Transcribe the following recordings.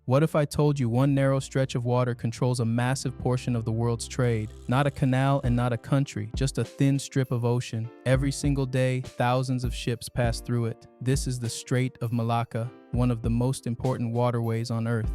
What if I told you one narrow stretch of water controls a massive portion of the world's trade? Not a canal and not a country, just a thin strip of ocean. Every single day, thousands of ships pass through it. This is the Strait of Malacca, one of the most important waterways on Earth.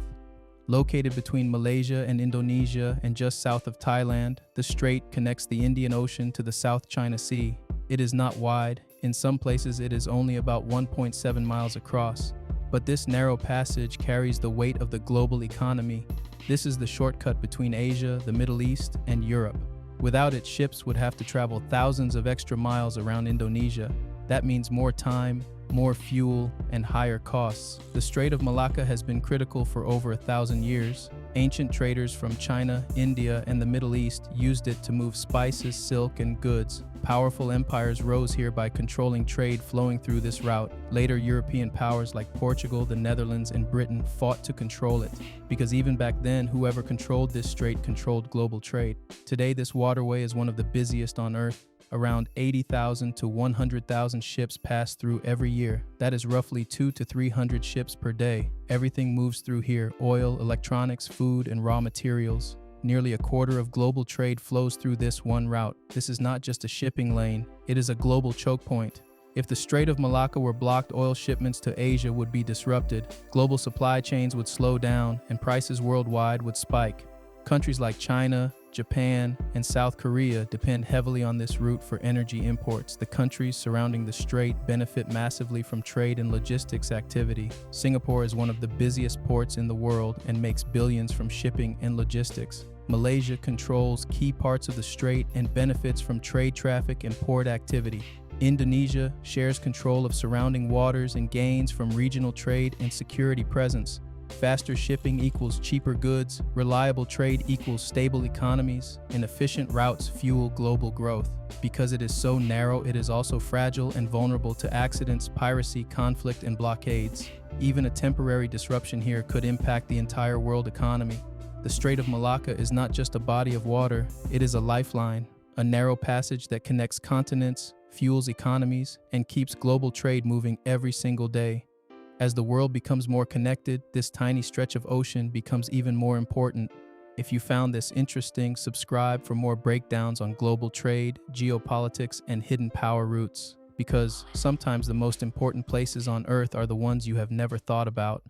Located between Malaysia and Indonesia and just south of Thailand, the strait connects the Indian Ocean to the South China Sea. It is not wide. In some places, it is only about 1.7 miles across. But this narrow passage carries the weight of the global economy. This is the shortcut between Asia, the Middle East, and Europe. Without it, ships would have to travel thousands of extra miles around Indonesia. That means more time, more fuel, and higher costs. The Strait of Malacca has been critical for over 1,000 years. Ancient traders from China, India, and the Middle East used it to move spices, silk, and goods. Powerful empires rose here by controlling trade flowing through this route. Later, European powers like Portugal, the Netherlands, and Britain fought to control it, because even back then, whoever controlled this strait controlled global trade. Today, this waterway is one of the busiest on Earth. Around 80,000 to 100,000 ships pass through every year. That is roughly 200 to 300 ships per day. Everything moves through here: oil, electronics, food, and raw materials. Nearly a quarter of global trade flows through this one route. This is not just a shipping lane, it is a global choke point. If the Strait of Malacca were blocked, oil shipments to Asia would be disrupted, global supply chains would slow down, and prices worldwide would spike. Countries like China, Japan, and South Korea depend heavily on this route for energy imports. The countries surrounding the strait benefit massively from trade and logistics activity. Singapore is one of the busiest ports in the world and makes billions from shipping and logistics. Malaysia controls key parts of the strait and benefits from trade traffic and port activity. Indonesia shares control of surrounding waters and gains from regional trade and security presence. Faster shipping equals cheaper goods, reliable trade equals stable economies, and efficient routes fuel global growth. Because it is so narrow, it is also fragile and vulnerable to accidents, piracy, conflict, and blockades. Even a temporary disruption here could impact the entire world economy. The Strait of Malacca is not just a body of water, it is a lifeline, a narrow passage that connects continents, fuels economies, and keeps global trade moving every single day. As the world becomes more connected, this tiny stretch of ocean becomes even more important. If you found this interesting, subscribe for more breakdowns on global trade, geopolitics, and hidden power routes. Because sometimes the most important places on Earth are the ones you have never thought about.